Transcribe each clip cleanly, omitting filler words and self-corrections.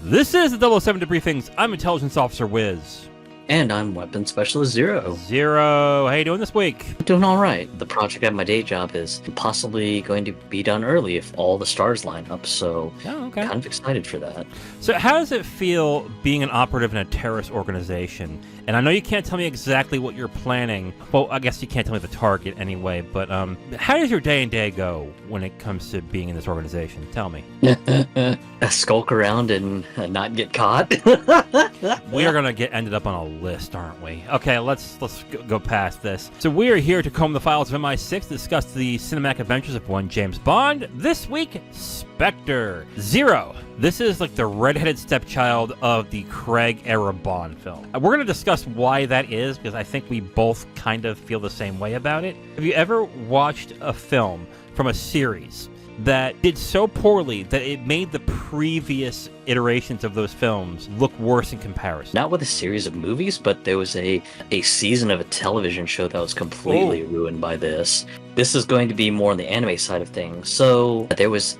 This is the 007 Debriefings. I'm Intelligence Officer Wiz. And I'm Weapons Specialist Zero. Zero, how you doing this week? Doing all right. The project at my day job is possibly going to be done early if all the stars line up, so okay. Kind of excited for that. So how does it feel being an operative in a terrorist organization? And I know you can't tell me exactly what you're planning. Well, I guess you can't tell me the target anyway, but how does your day and day go when it comes to being in this organization? Tell me. Skulk around and not get caught. We are going to get ended up on a list, aren't we? Okay, let's go past this. So we are here to comb the files of MI6 to discuss the cinematic adventures of one James Bond. This week, Spectre. Zero. This is like the redheaded stepchild of the Craig-era Bond film. We're going to discuss why that is, because I think we both kind of feel the same way about it. Have you ever watched a film from a series that did so poorly that it made the previous iterations of those films look worse in comparison? Not with a series of movies, but there was a season of a television show that was completely ruined by this. This is going to be more on the anime side of things. So there was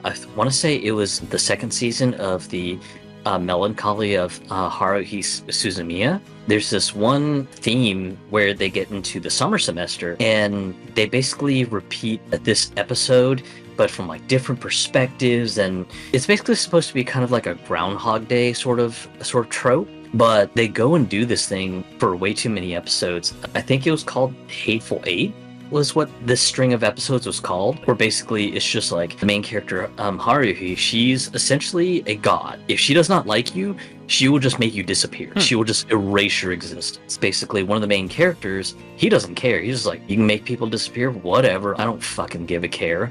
I want to say it was the second season of the Melancholy of Haruhi Suzumiya. There's this one theme where they get into the summer semester and they basically repeat this episode but from like different perspectives, and it's basically supposed to be kind of like a Groundhog Day sort of trope. But they go and do this thing for way too many episodes. I think it was called Hateful Eight was what this string of episodes was called, where basically it's just like the main character, Haruhi, she's essentially a god. If she does not like you, she will just make you disappear. She will just erase your existence. Basically, one of the main characters, he doesn't care. He's just like, you can make people disappear, whatever. I don't fucking give a care.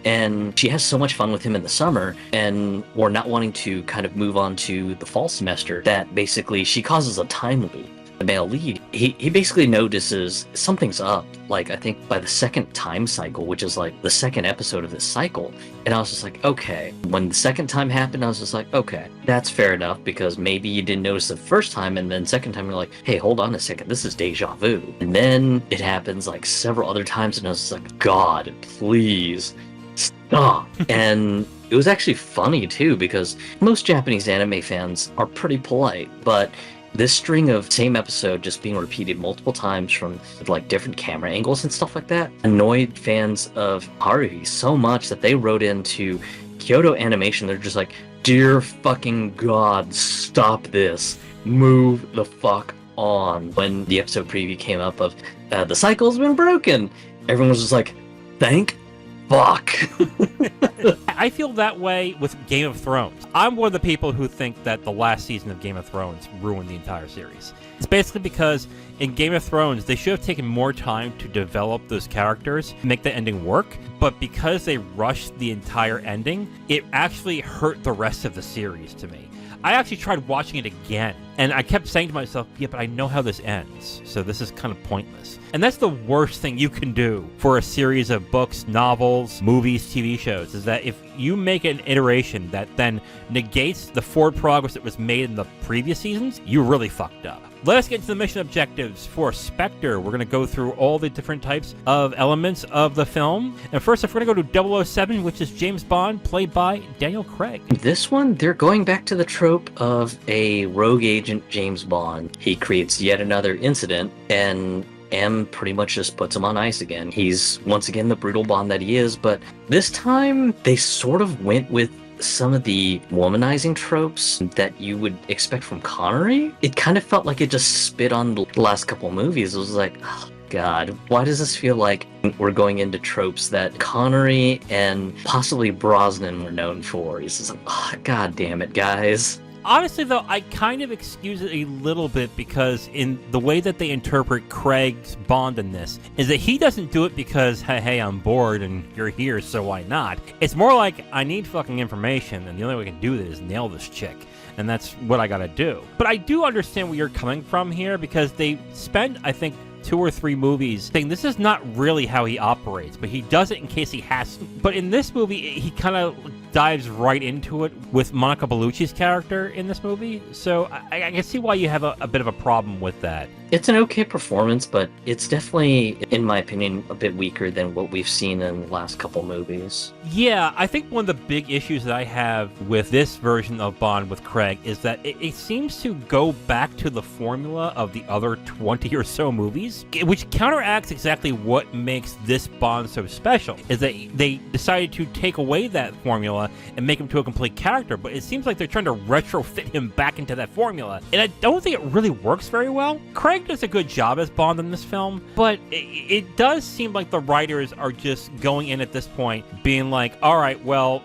And she has so much fun with him in the summer, and we're not wanting to kind of move on to the fall semester, that basically she causes a time loop. The male lead, he basically notices something's up, like I think by the second time cycle, which is like the second episode of this cycle. And I was just like, okay. When the second time happened, I was just like, okay, that's fair enough, because maybe you didn't notice the first time, and then second time you're like, hey, hold on a second, this is deja vu. And then it happens like several other times, and I was just like, God, please stop. And it was actually funny too, because most Japanese anime fans are pretty polite, but this string of same episode just being repeated multiple times from like different camera angles and stuff like that annoyed fans of Haruhi so much that they wrote into Kyoto Animation. They're just like, dear fucking God, stop this. Move the fuck on. When the episode preview came up of the cycle's been broken, everyone was just like, thank fuck. I feel that way with Game of Thrones. I'm one of the people who think that the last season of Game of Thrones ruined the entire series. It's basically because in Game of Thrones, they should have taken more time to develop those characters, make the ending work, but because they rushed the entire ending, it actually hurt the rest of the series to me. I actually tried watching it again, and I kept saying to myself, yeah, but I know how this ends, so this is kind of pointless. And that's the worst thing you can do for a series of books, novels, movies, TV shows, is that if you make an iteration that then negates the forward progress that was made in the previous seasons, you really fucked up. Let us get to the mission objectives for Spectre. We're going to go through all the different types of elements of the film. And first, if we're going to go to 007, which is James Bond, played by Daniel Craig. This one, they're going back to the trope of a rogue agent, James Bond. He creates yet another incident, and M pretty much just puts him on ice again. He's, once again, the brutal Bond that he is, but this time, they sort of went with some of the womanizing tropes that you would expect from Connery. It kind of felt like it just spit on the last couple movies. It was like, oh God, why does this feel like we're going into tropes that Connery and possibly Brosnan were known for? It's just like, oh, God damn it, guys. Honestly, though, I kind of excuse it a little bit because in the way that they interpret Craig's Bond in this is that he doesn't do it because, hey, I'm bored and you're here, so why not? It's more like, I need fucking information, and the only way I can do this is nail this chick. And that's what I gotta do. But I do understand where you're coming from here because they spend, I think, 2 or 3 movies saying this is not really how he operates, but he does it in case he has to. But in this movie, he kind of dives right into it with Monica Bellucci's character in this movie. So I can see why you have a bit of a problem with that. It's an okay performance, but it's definitely, in my opinion, a bit weaker than what we've seen in the last couple movies. Yeah, I think one of the big issues that I have with this version of Bond with Craig is that it seems to go back to the formula of the other 20 or so movies, which counteracts exactly what makes this Bond so special, is that they decided to take away that formula and make him to a complete character, but it seems like they're trying to retrofit him back into that formula, and I don't think it really works very well. Craig does a good job as Bond in this film, but it does seem like the writers are just going in at this point being like, all right, well,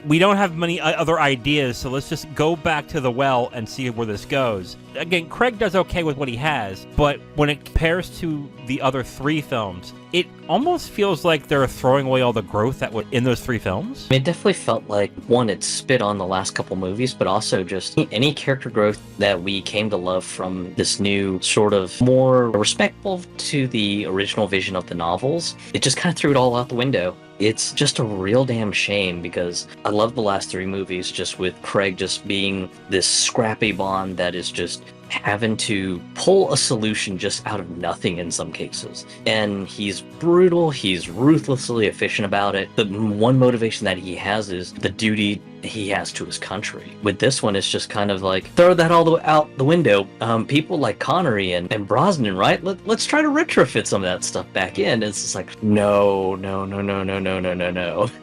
we don't have many other ideas, so let's just go back to the well and see where this goes. Again, Craig does okay with what he has, but when it compares to the other 3 films, it almost feels like they're throwing away all the growth that was in those 3 films. It definitely felt like, one, it spit on the last couple movies, but also just any character growth that we came to love from this new sort of more respectful to the original vision of the novels. It just kind of threw it all out the window. It's just a real damn shame because I love the last 3 movies just with Craig just being this scrappy Bond that is just having to pull a solution just out of nothing in some cases. And he's brutal, he's ruthlessly efficient about it. The one motivation that he has is the duty he has to his country. With this one, it's just kind of like, throw that all out the window. People like Connery and Brosnan, right? Let's try to retrofit some of that stuff back in. It's just like, no.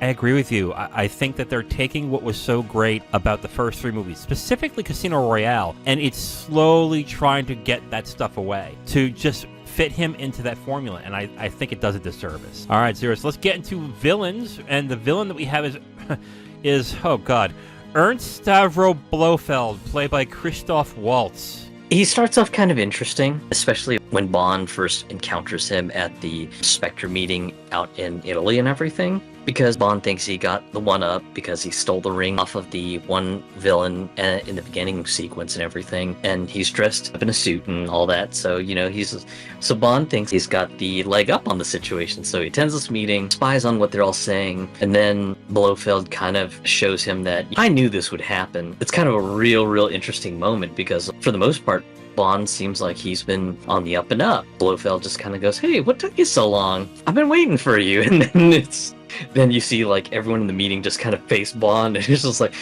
I agree with you. I think that they're taking what was so great about the first 3 movies, specifically Casino Royale, and it's slowly trying to get that stuff away to just fit him into that formula, and I think it does a disservice. All right, Zero, so let's get into villains, and the villain that we have is oh god, Ernst Stavro Blofeld, played by Christoph Waltz. He starts off kind of interesting, especially when Bond first encounters him at the Spectre meeting out in Italy and everything, because Bond thinks he got the one-up because he stole the ring off of the one villain in the beginning sequence and everything, and he's dressed up in a suit and all that, so, you know, so Bond thinks he's got the leg up on the situation, so he attends this meeting, spies on what they're all saying, and then Blofeld kind of shows him that, I knew this would happen. It's kind of a real interesting moment, because for the most part, Bond seems like he's been on the up and up. Blofeld just kind of goes, hey, what took you so long? I've been waiting for you. And then you see like everyone in the meeting just kind of face Bond, and it's just like,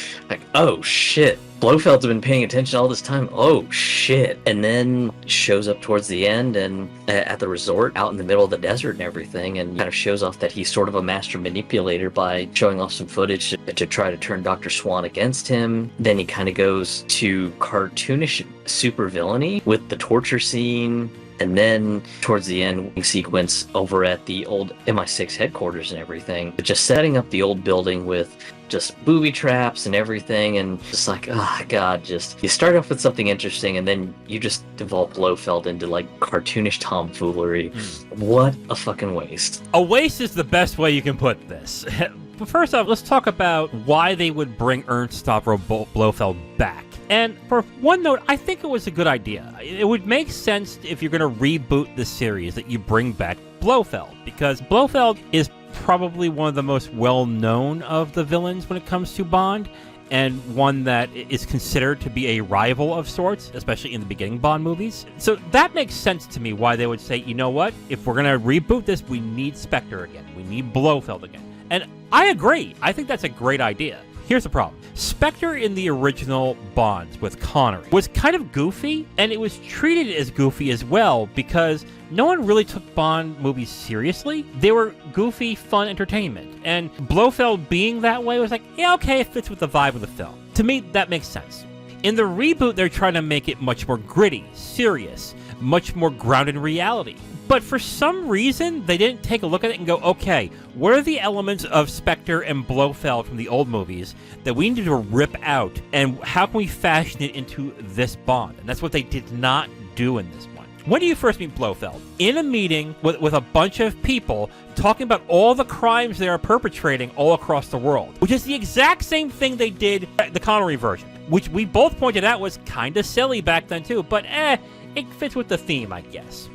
oh shit. Blofeld's been paying attention all this time. Oh shit. And then shows up towards the end and at the resort out in the middle of the desert and everything, and kind of shows off that he's sort of a master manipulator by showing off some footage to try to turn Dr. Swan against him. Then he kind of goes to cartoonish super villainy with the torture scene. And then towards the end sequence over at the old MI6 headquarters and everything, just setting up the old building with just booby traps and everything, and just like, oh god, just you start off with something interesting and then you just develop Blofeld into like cartoonish tomfoolery. What a fucking waste. A waste is the best way you can put this. But first off, let's talk about why they would bring Ernst Stavro Blofeld back. And for one note, I think it was a good idea. It would make sense if you're going to reboot the series that you bring back Blofeld, because Blofeld is probably one of the most well-known of the villains when it comes to Bond, and one that is considered to be a rival of sorts, especially in the beginning Bond movies. So that makes sense to me why they would say, you know what, if we're going to reboot this, we need Spectre again. We need Blofeld again. And I agree. I think that's a great idea. Here's the problem. Spectre in the original Bonds with Connery was kind of goofy, and it was treated as goofy as well because no one really took Bond movies seriously. They were goofy, fun entertainment. And Blofeld being that way was like, yeah, okay, it fits with the vibe of the film. To me, that makes sense. In the reboot, they're trying to make it much more gritty, serious, much more grounded in reality. But for some reason, they didn't take a look at it and go, okay, what are the elements of Spectre and Blofeld from the old movies that we need to rip out, and how can we fashion it into this Bond? And that's what they did not do in this one. When do you first meet Blofeld? In a meeting with a bunch of people talking about all the crimes they are perpetrating all across the world, which is the exact same thing they did the Connery version, which we both pointed out was kind of silly back then too, but it fits with the theme, I guess.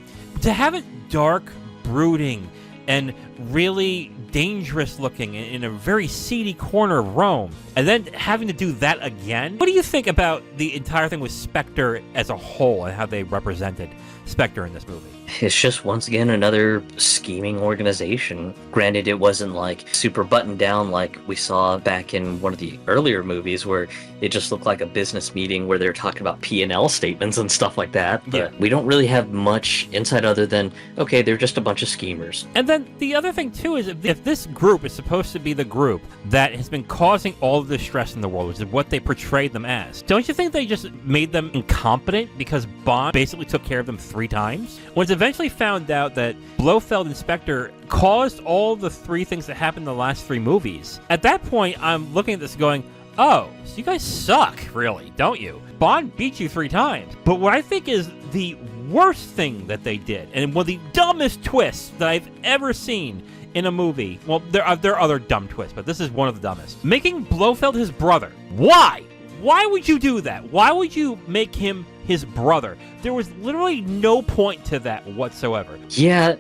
to have it dark, brooding, and really dangerous looking in a very seedy corner of Rome, and then having to do that again. What do you think about the entire thing with Spectre as a whole and how they represented Spectre in this movie? It's just, once again, another scheming organization. Granted, it wasn't like super buttoned down like we saw back in one of the earlier movies where it just looked like a business meeting where they're talking about P&L statements and stuff like that. But we don't really have much insight other than, okay, they're just a bunch of schemers. And then the other thing, too, is if this group is supposed to be the group that has been causing all of the stress in the world, which is what they portrayed them as, don't you think they just made them incompetent because Bond basically took care of them 3 times? When it's eventually found out that Blofeld and Spectre caused all the 3 things that happened in the last 3 movies, at that point, I'm looking at this going, oh, so you guys suck, really, don't you? Bond beat you 3 times. But what I think is the worst thing that they did, and one of the dumbest twists that I've ever seen in a movie, well, there are other dumb twists, but this is one of the dumbest. Making Blofeld his brother. Why? Why would you do that? Why would you make him his brother? There was literally no point to that whatsoever. Yeah,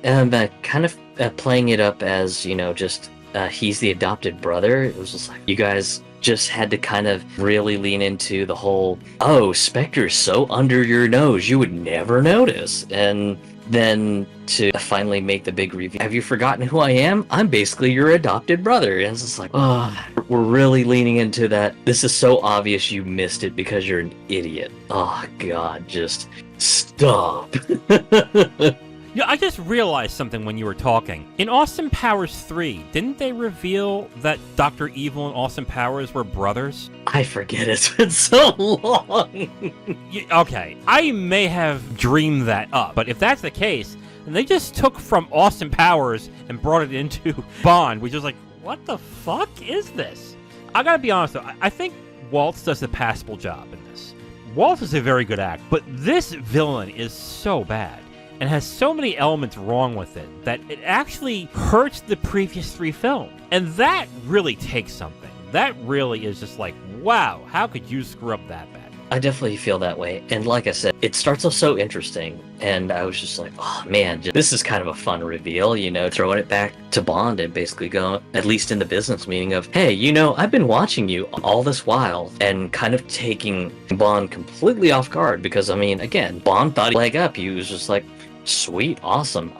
kind of playing it up as, just he's the adopted brother. It was just like, you guys just had to kind of really lean into the whole, oh, Spectre's so under your nose, you would never notice. And then to finally make the big reveal, have you forgotten who I am? I'm basically your adopted brother. And it's just like, oh, we're really leaning into that. This is so obvious you missed it because you're an idiot. Oh, God, just stop. Yeah, I just realized something when you were talking. In Austin Powers 3, didn't they reveal that Dr. Evil and Austin Powers were brothers? I forget, it's been so long. Okay, I may have dreamed that up, but if that's the case, then they just took from Austin Powers and brought it into Bond, which was like, what the fuck is this? I gotta be honest though, I think Waltz does a passable job in this. Waltz is a very good act, but this villain is so bad and has so many elements wrong with it that it actually hurts the previous 3 films. And that really takes something. That really is just like, wow, how could you screw up that bad? I definitely feel that way. And like I said, it starts off so interesting. And I was just like, oh man, this is kind of a fun reveal, throwing it back to Bond and basically going, at least in the business meaning of, hey, I've been watching you all this while, and kind of taking Bond completely off guard because, again, Bond thought he'd leg up. He was just like, sweet, awesome.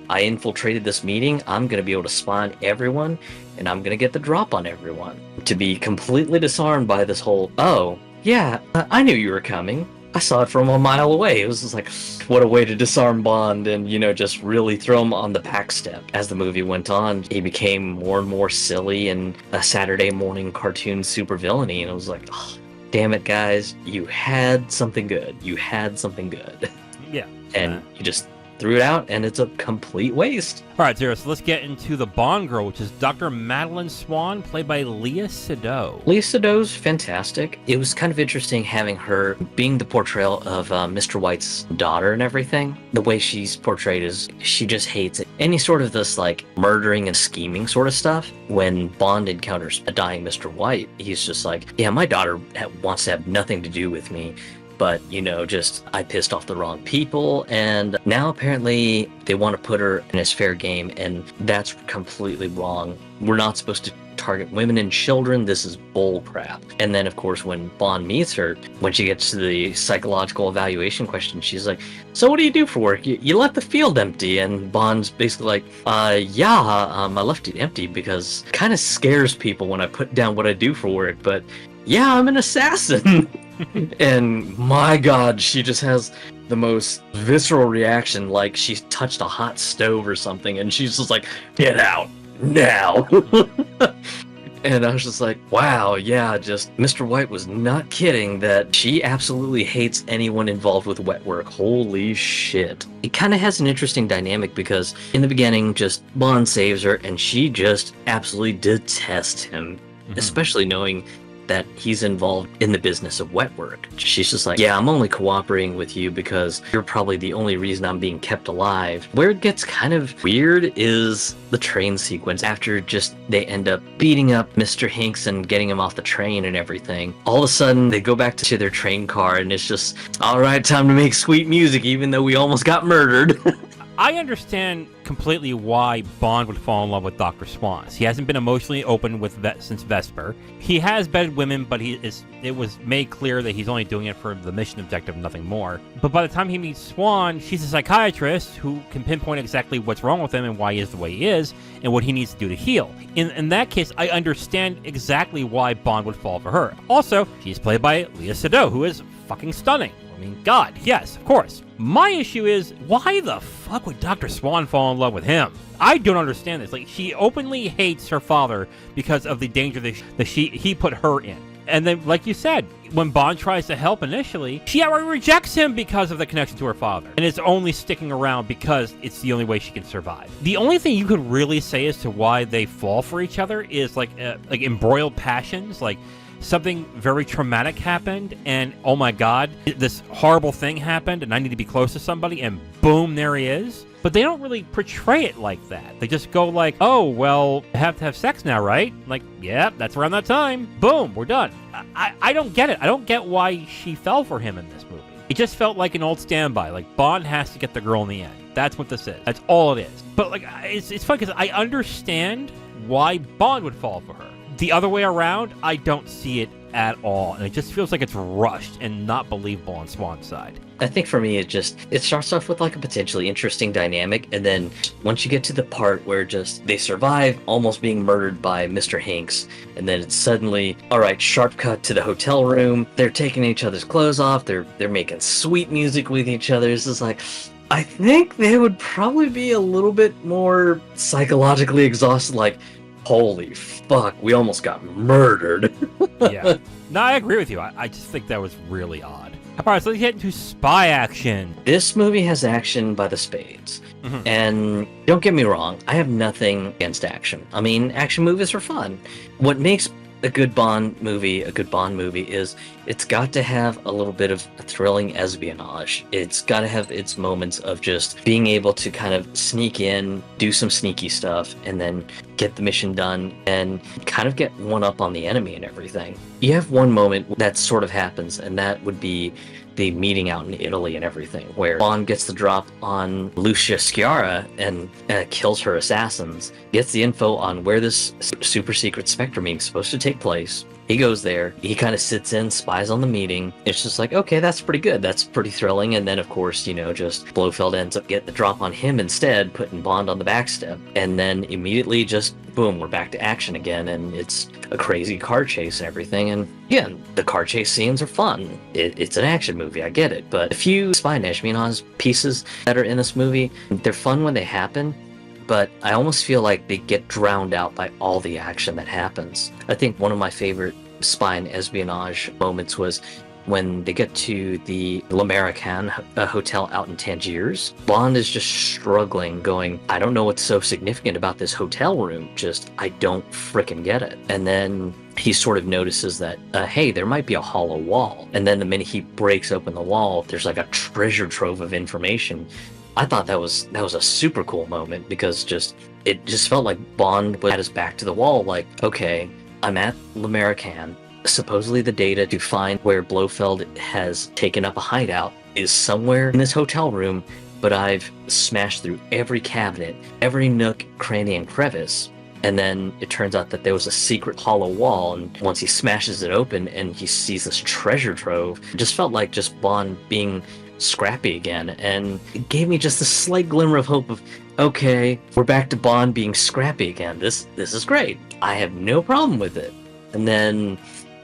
I infiltrated this meeting. I'm going to be able to spy on everyone, and I'm going to get the drop on everyone. To be completely disarmed by this whole, oh, yeah, I knew you were coming. I saw it from a mile away. It was just like, what a way to disarm Bond and, just really throw him on the back step. As the movie went on, he became more and more silly and a Saturday morning cartoon supervillainy, and it was like, oh, damn it, guys. You had something good. You had something good. Yeah. And you just threw it out, and it's a complete waste. All right, Zero, so let's get into the Bond girl, which is Dr. Madeline Swan, played by Lea Seydoux. Lea Seydoux fantastic. It was kind of interesting having her being the portrayal of Mr. White's daughter and everything. The way she's portrayed is she just hates any sort of this, like, murdering and scheming sort of stuff. When Bond encounters a dying Mr. White, he's just like, yeah, my daughter wants to have nothing to do with me. But, just I pissed off the wrong people, and now apparently they want to put her in as fair game, and that's completely wrong. We're not supposed to target women and children. This is bull crap. And then, of course, when Bond meets her, when she gets to the psychological evaluation question, she's like, so what do you do for work? You left the field empty. And Bond's basically like, I left it empty because it kind of scares people when I put down what I do for work, but yeah, I'm an assassin. And my God, she just has the most visceral reaction, like she's touched a hot stove or something, and she's just like, get out now. And I was just like, wow, yeah, just Mr. White was not kidding that she absolutely hates anyone involved with wet work. Holy shit. It kind of has an interesting dynamic because in the beginning, just Bond saves her and she just absolutely detests him, especially knowing that he's involved in the business of wet work. She's just like, yeah, I'm only cooperating with you because you're probably the only reason I'm being kept alive. Where it gets kind of weird is the train sequence. After just they end up beating up Mr. Hinks and getting him off the train and everything, all of a sudden they go back to their train car and it's just, all right, time to make sweet music even though we almost got murdered. I understand completely why Bond would fall in love with Dr. Swan. He hasn't been emotionally open with since Vesper. He has bedded women, but it was made clear that he's only doing it for the mission objective, nothing more. But by the time he meets Swan, she's a psychiatrist who can pinpoint exactly what's wrong with him and why he is the way he is and what he needs to do to heal. In that case, I understand exactly why Bond would fall for her. Also, she's played by Léa Seydoux, who is fucking stunning. I mean, God, yes, of course. My issue is, why the fuck would Dr. Swan fall in love with him? I don't understand this. Like, she openly hates her father because of the danger that he put her in. And then, like you said, when Bond tries to help initially, she outright rejects him because of the connection to her father. And is only sticking around because it's the only way she can survive. The only thing you could really say as to why they fall for each other is like embroiled passions, like something very traumatic happened, and oh my God, this horrible thing happened, and I need to be close to somebody, and boom, there he is. But they don't really portray it like that. They just go like, oh, well, have to have sex now, right? Like, yeah, that's around that time. Boom, we're done. I don't get it. I don't get why she fell for him in this movie. It just felt like an old standby. Like, Bond has to get the girl in the end. That's what this is. That's all it is. But, like, it's funny because I understand why Bond would fall for her. The other way around, I don't see it at all. And it just feels like it's rushed and not believable on Swan's side. I think for me, it starts off with like a potentially interesting dynamic, and then once you get to the part where just they survive almost being murdered by Mr. Hanks, and then it's suddenly, all right, sharp cut to the hotel room. They're taking each other's clothes off. They're making sweet music with each other. It's just like, I think they would probably be a little bit more psychologically exhausted, like, holy fuck, we almost got murdered. Yeah. No, I agree with you. I just think that was really odd. All right, so let's get into spy action. This movie has action by the spades. Mm-hmm. And don't get me wrong, I have nothing against action. I mean, action movies are fun. What makes a good Bond movie is it's got to have a little bit of a thrilling espionage. It's got to have its moments of just being able to kind of sneak in, do some sneaky stuff, and then get the mission done and kind of get one up on the enemy and everything. You have one moment that sort of happens, and that would be the meeting out in Italy and everything, where Bond gets the drop on Lucia Sciarra and kills her assassins, gets the info on where this super secret Spectre meeting is supposed to take place. He goes there, he kind of sits in, spies on the meeting. It's just like, okay, that's pretty good. That's pretty thrilling. And then, of course, just Blofeld ends up getting the drop on him instead, putting Bond on the back step. And then immediately just, boom, we're back to action again. And it's a crazy car chase and everything. And yeah, the car chase scenes are fun. It's an action movie, I get it. But a few spy espionage pieces that are in this movie, they're fun when they happen, but I almost feel like they get drowned out by all the action that happens. I think one of my favorite spy and espionage moments was when they get to the L'American hotel out in Tangiers. Bond is just struggling, going, I don't know what's so significant about this hotel room, just I don't frickin' get it. And then he sort of notices that, hey, there might be a hollow wall. And then the minute he breaks open the wall, there's like a treasure trove of information. I thought that was a super cool moment, because it just felt like Bond had his back to the wall, like, okay, I'm at L'American. Supposedly the data to find where Blofeld has taken up a hideout is somewhere in this hotel room, but I've smashed through every cabinet, every nook, cranny, and crevice. And then it turns out that there was a secret hollow wall, and once he smashes it open and he sees this treasure trove, it just felt like just Bond being scrappy again, and it gave me just a slight glimmer of hope of, okay, we're back to Bond being scrappy again. This is great. I have no problem with it. And then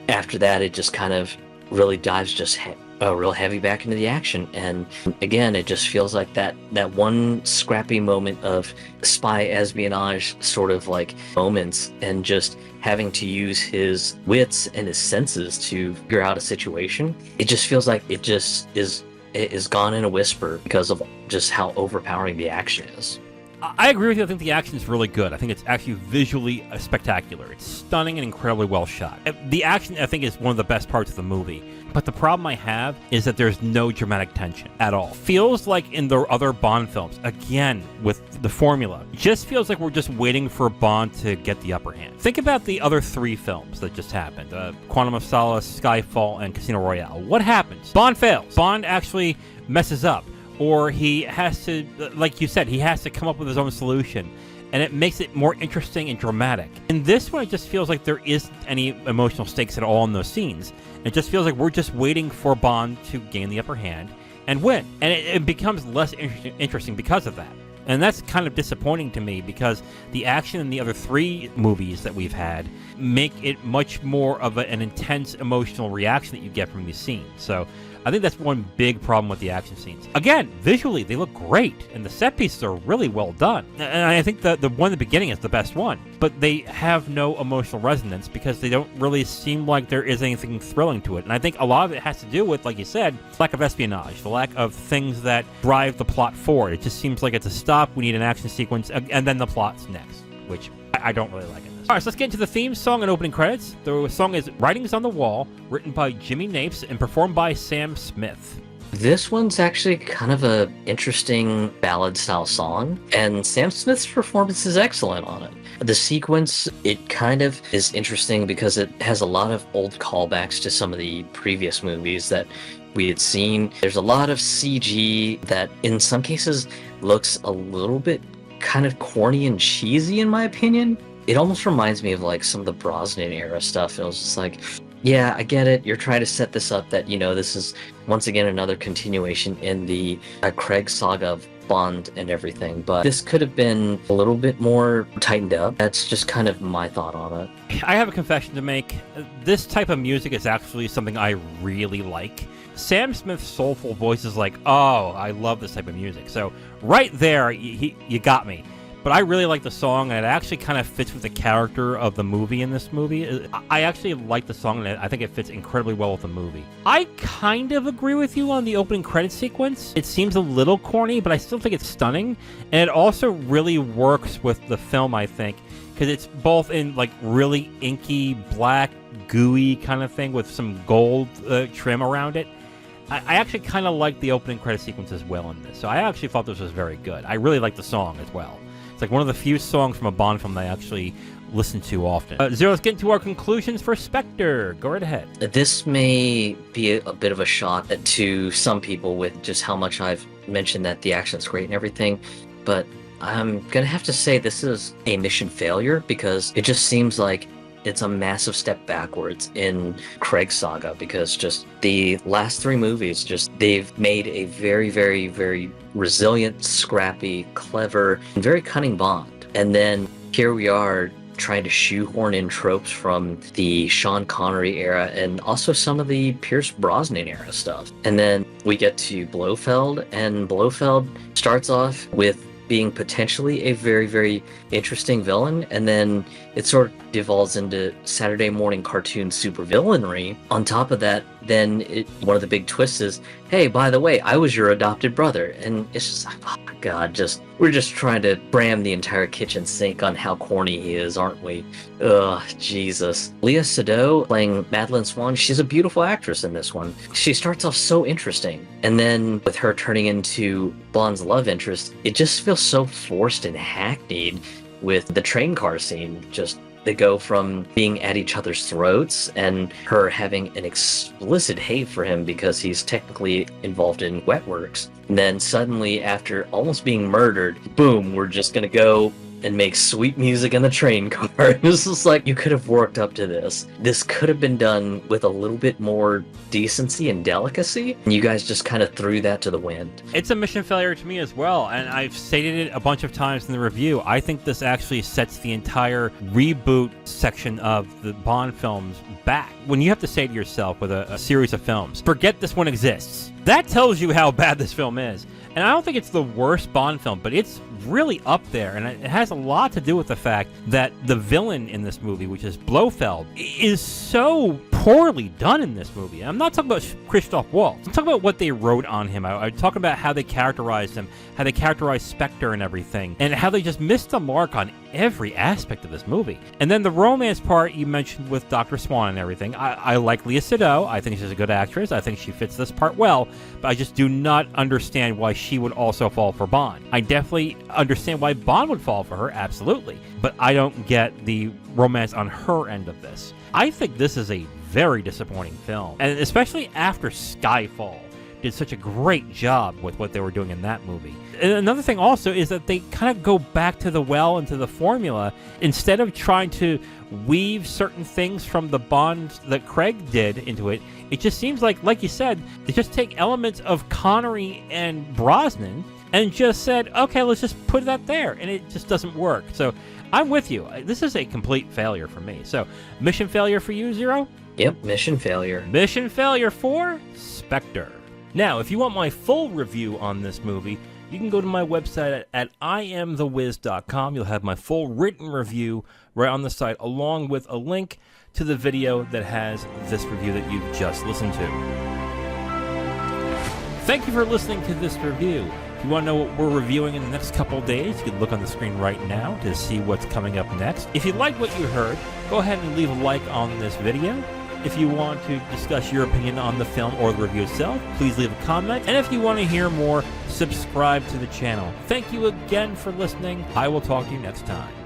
after that, it just kind of really dives just real heavy back into the action. And again, it just feels like that one scrappy moment of spy espionage sort of like moments, and just having to use his wits and his senses to figure out a situation. It just feels like it is gone in a whisper because of just how overpowering the action is. I agree with you. I think the action is really good. I think it's actually visually spectacular. It's stunning and incredibly well shot. The action, I think, is one of the best parts of the movie. But the problem I have is that there's no dramatic tension at all. Feels like in the other Bond films, again, with the formula, just feels like we're just waiting for Bond to get the upper hand. Think about the other three films that just happened. Quantum of Solace, Skyfall, and Casino Royale. What happens? Bond fails. Bond actually messes up. or he has to, like you said, he has to come up with his own solution. And it makes it more interesting and dramatic. In this one, it just feels like there isn't any emotional stakes at all in those scenes. It just feels like we're just waiting for Bond to gain the upper hand and win. And it becomes less interesting because of that. And that's kind of disappointing to me, because the action in the other 3 movies that we've had make it much more of an intense emotional reaction that you get from these scenes. So I think that's one big problem with the action scenes. Again, visually, they look great, and the set pieces are really well done. And I think the one at the beginning is the best one, but they have no emotional resonance because they don't really seem like there is anything thrilling to it. And I think a lot of it has to do with, like you said, lack of espionage, the lack of things that drive the plot forward. It just seems like it's a stop, we need an action sequence, and then the plot's next, which I don't really like it. All right, so let's get into the theme song and opening credits. The song is Writings on the Wall, written by Jimmy Napes and performed by Sam Smith. This one's actually kind of a interesting ballad-style song, and Sam Smith's performance is excellent on it. The sequence, it kind of is interesting because it has a lot of old callbacks to some of the previous movies that we had seen. There's a lot of CG that, in some cases, looks a little bit kind of corny and cheesy, in my opinion. It almost reminds me of like some of the Brosnan era stuff. It was just like, yeah, I get it. You're trying to set this up that, this is once again another continuation in the Craig saga of Bond and everything. But this could have been a little bit more tightened up. That's just kind of my thought on it. I have a confession to make. This type of music is actually something I really like. Sam Smith's soulful voice is like, oh, I love this type of music. So right there, you got me. But I really like the song, and it actually kind of fits with the character of the movie in this movie. I actually like the song, and I think it fits incredibly well with the movie. I kind of agree with you on the opening credit sequence. It seems a little corny, but I still think it's stunning. And it also really works with the film, I think, because it's both in like really inky, black, gooey kind of thing with some gold trim around it. I actually kind of like the opening credit sequence as well in this. So I actually thought this was very good. I really like the song as well. It's like one of the few songs from a Bond film that I actually listen to often. Zero, let's get into our conclusions for Spectre. Go right ahead. This may be a bit of a shock to some people with just how much I've mentioned that the action's great and everything, but I'm going to have to say this is a mission failure because it just seems like it's a massive step backwards in Craig's saga, because just the last 3 movies, they've made a very, very, very resilient, scrappy, clever, and very cunning Bond. And then here we are trying to shoehorn in tropes from the Sean Connery era and also some of the Pierce Brosnan era stuff. And then we get to Blofeld, and Blofeld starts off with being potentially a very, very interesting villain, and then it sort of devolves into Saturday morning cartoon supervillainry. On top of that, then one of the big twists is, hey, by the way, I was your adopted brother. And it's just like, oh my god, we're just trying to cram the entire kitchen sink on how corny he is, aren't we? Ugh, Jesus. Lea Seydoux playing Madeleine Swan, she's a beautiful actress in this one. She starts off so interesting, and then with her turning into Bond's love interest, it just feels so forced and hackneyed with the train car scene. They go from being at each other's throats and her having an explicit hate for him because he's technically involved in wet works. And then suddenly, after almost being murdered, boom, we're just gonna go and make sweet music in the train car. This is like, you could have worked up to this. This could have been done with a little bit more decency and delicacy, and you guys just kind of threw that to the wind. It's a mission failure to me as well, and I've stated it a bunch of times in the review. I think this actually sets the entire reboot section of the Bond films back. When you have to say to yourself with a series of films, forget this one exists, that tells you how bad this film is. And I don't think it's the worst Bond film, but it's really up there, and it has a lot to do with the fact that the villain in this movie, which is Blofeld, is so poorly done in this movie. I'm not talking about Christoph Waltz. I'm talking about what they wrote on him. I'm talking about how they characterized him, how they characterized Spectre and everything, and how they just missed the mark on every aspect of this movie. And then the romance part you mentioned with Dr. Swan and everything. I like Lea Seydoux. I think she's a good actress. I think she fits this part well, but I just do not understand why she would also fall for Bond. I definitely understand why Bond would fall for her, absolutely, but I don't get the romance on her end of this. I think this is a very disappointing film, and especially after Skyfall. did such a great job with what they were doing in that movie. And another thing also is that they kind of go back to the well and to the formula. Instead of trying to weave certain things from the Bond that Craig did into it, it just seems like you said, they just take elements of Connery and Brosnan and just said, okay, let's just put that there, and it just doesn't work. So I'm with you. This is a complete failure for me. So mission failure for you, Zero? Yep, mission failure. Mission failure for Spectre. Now, if you want my full review on this movie, you can go to my website at IamTheWiz.com. You'll have my full written review right on the site, along with a link to the video that has this review that you've just listened to. Thank you for listening to this review. If you want to know what we're reviewing in the next couple of days, you can look on the screen right now to see what's coming up next. If you like what you heard, go ahead and leave a like on this video. If you want to discuss your opinion on the film or the review itself, please leave a comment. And if you want to hear more, subscribe to the channel. Thank you again for listening. I will talk to you next time.